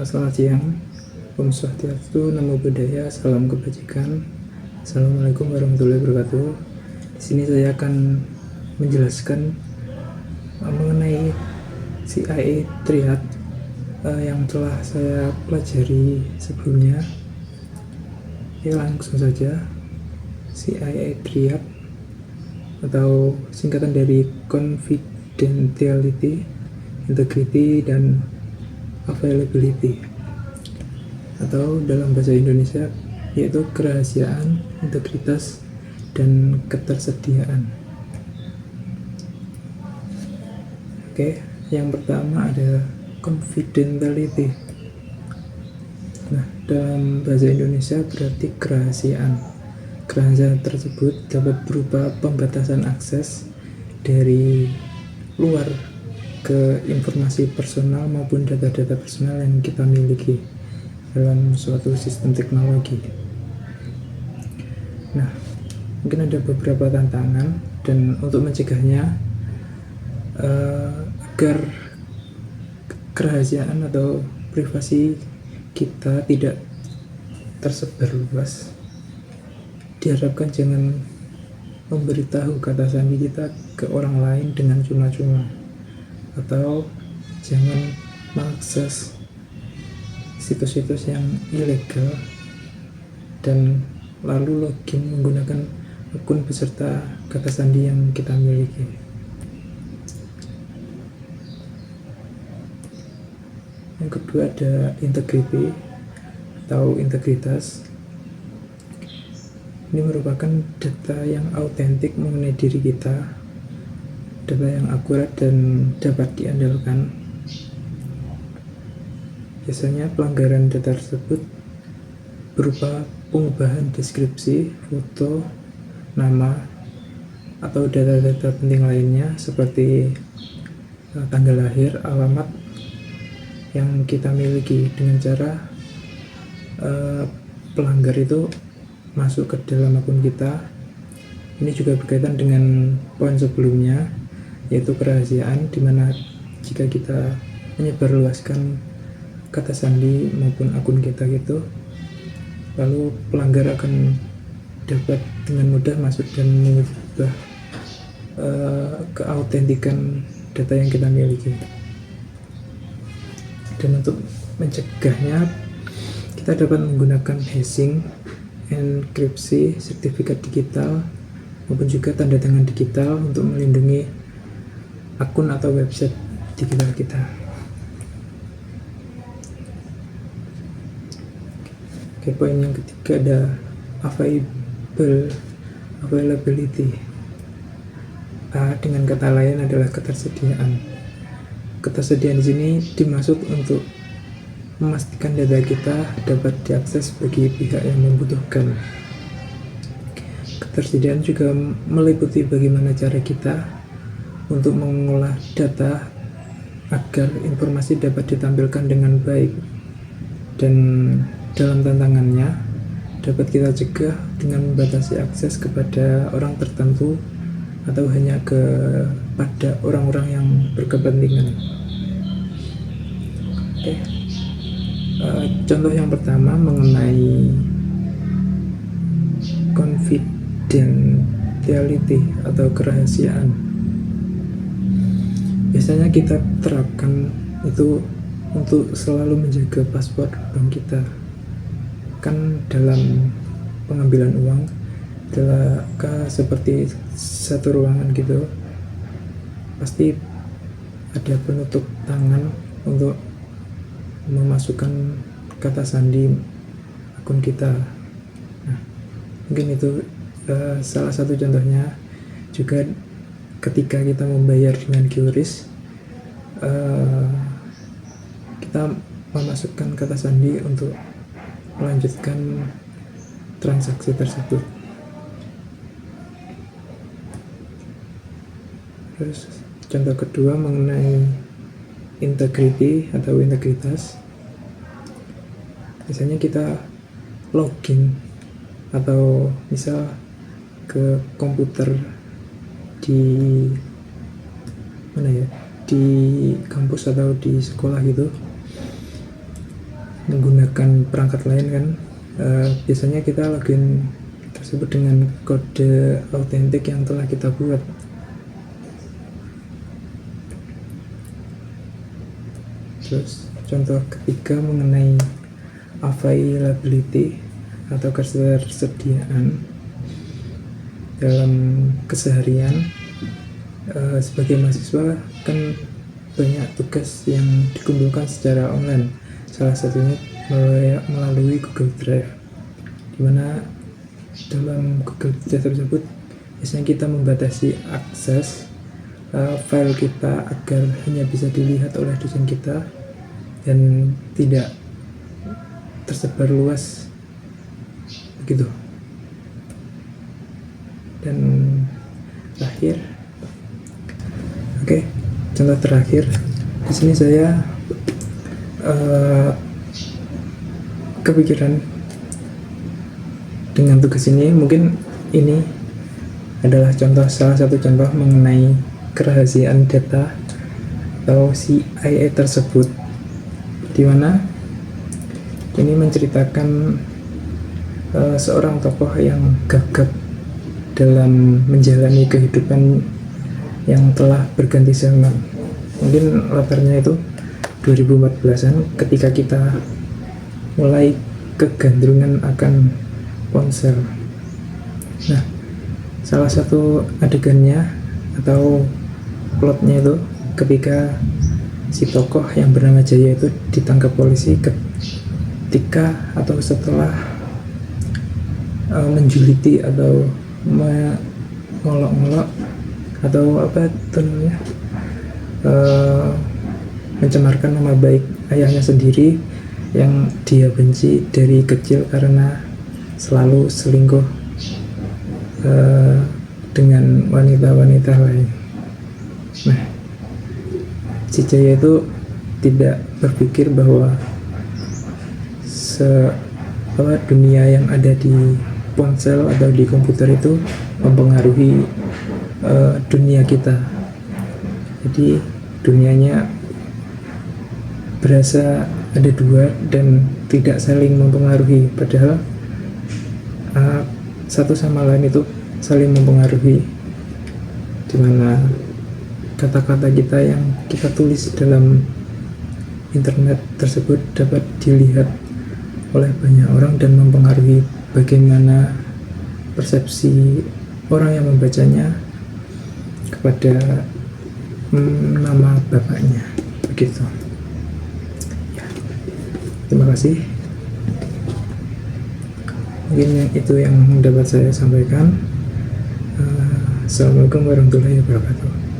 Selamat siang, Om Swastiastu, Namo Buddhaya, Salam Kebajikan. Assalamualaikum warahmatullahi wabarakatuh. Di sini saya akan menjelaskan mengenai CIA Triad yang telah saya pelajari sebelumnya. Ya, langsung saja. CIA Triad atau singkatan dari Confidentiality, Integrity, dan Availability, atau dalam bahasa Indonesia yaitu kerahasiaan, integritas, dan ketersediaan. Oke, yang pertama ada confidentiality. Nah, dalam bahasa Indonesia berarti kerahasiaan. Kerahasiaan tersebut dapat berupa pembatasan akses dari luar ke informasi personal maupun data-data personal yang kita miliki dalam suatu sistem teknologi. Nah, mungkin ada beberapa tantangan, dan untuk mencegahnya agar kerahasiaan atau privasi kita tidak tersebar luas, diharapkan jangan memberitahu kata sandi kita ke orang lain dengan cuma-cuma, atau jangan mengakses situs-situs yang ilegal dan lalu login menggunakan akun beserta kata sandi yang kita miliki. Yang kedua ada integrity atau integritas. Ini merupakan data yang autentik mengenai diri kita, data yang akurat dan dapat diandalkan. Biasanya pelanggaran data tersebut berupa pengubahan deskripsi, foto, nama, atau data-data penting lainnya seperti tanggal lahir, alamat yang kita miliki, dengan cara pelanggar itu masuk ke dalam akun kita. Ini juga berkaitan dengan poin sebelumnya, yaitu kerahasiaan, dimana jika kita menyebarluaskan kata sandi maupun akun kita gitu, lalu pelanggar akan dapat dengan mudah masuk dan mengubah keautentikan data yang kita miliki. Dan untuk mencegahnya, kita dapat menggunakan hashing, enkripsi, sertifikat digital, maupun juga tanda tangan digital untuk melindungi akun atau website digital kita. Oke, poin yang ketiga ada availability. Dengan kata lain adalah ketersediaan. Ketersediaan di sini dimaksud untuk memastikan data kita dapat diakses bagi pihak yang membutuhkan. Ketersediaan juga meliputi bagaimana cara kita untuk mengolah data agar informasi dapat ditampilkan dengan baik, dan dalam tantangannya dapat kita cegah dengan membatasi akses kepada orang tertentu atau hanya kepada orang-orang yang berkepentingan. Oke. Contoh yang pertama mengenai confidentiality atau kerahasiaan. Biasanya kita terapkan itu untuk selalu menjaga password bank kita. Kan dalam pengambilan uang adalah seperti satu ruangan gitu, pasti ada penutup tangan untuk memasukkan kata sandi akun kita. Nah, mungkin itu salah satu contohnya. Juga ketika kita membayar dengan QRIS, kita memasukkan kata sandi untuk melanjutkan transaksi tersebut. Terus contoh kedua mengenai integrity atau integritas. Biasanya kita login atau misal ke komputer di mana ya, di kampus atau di sekolah gitu, menggunakan perangkat lain kan, biasanya kita login tersebut dengan kode autentik yang telah kita buat. Terus contoh ketiga mengenai availability atau ketersediaan dalam keseharian. Sebagai mahasiswa kan banyak tugas yang dikumpulkan secara online, salah satunya melalui Google Drive, dimana dalam Google Drive tersebut biasanya kita membatasi akses file kita agar hanya bisa dilihat oleh dosen kita dan tidak tersebar luas begitu. Dan terakhir, contoh terakhir di sini saya kepikiran dengan tugas ini. Mungkin ini adalah salah satu contoh mengenai kerahasiaan data atau CIA tersebut, di mana ini menceritakan seorang tokoh yang gagap dalam menjalani kehidupan yang telah berganti zaman. Mungkin latarnya itu 2014-an ketika kita mulai kegandrungan akan ponsel. Nah, salah satu adegannya atau plotnya itu ketika si tokoh yang bernama Jaya itu ditangkap polisi ketika atau setelah menjuliti atau mengolok-olok atau apa itu namanya, mencemarkan nama baik ayahnya sendiri yang dia benci dari kecil karena selalu selingkuh dengan wanita-wanita lain. Nah, si Jaya itu tidak berpikir bahwa dunia yang ada di ponsel atau di komputer itu mempengaruhi dunia kita. Jadi dunianya berasa ada dua dan tidak saling mempengaruhi, padahal satu sama lain itu saling mempengaruhi, dimana kata-kata kita yang kita tulis dalam internet tersebut dapat dilihat oleh banyak orang dan mempengaruhi bagaimana persepsi orang yang membacanya kepada nama bapaknya, begitu ya. Terima kasih. Mungkin itu yang dapat saya sampaikan. Assalamualaikum warahmatullahi wabarakatuh.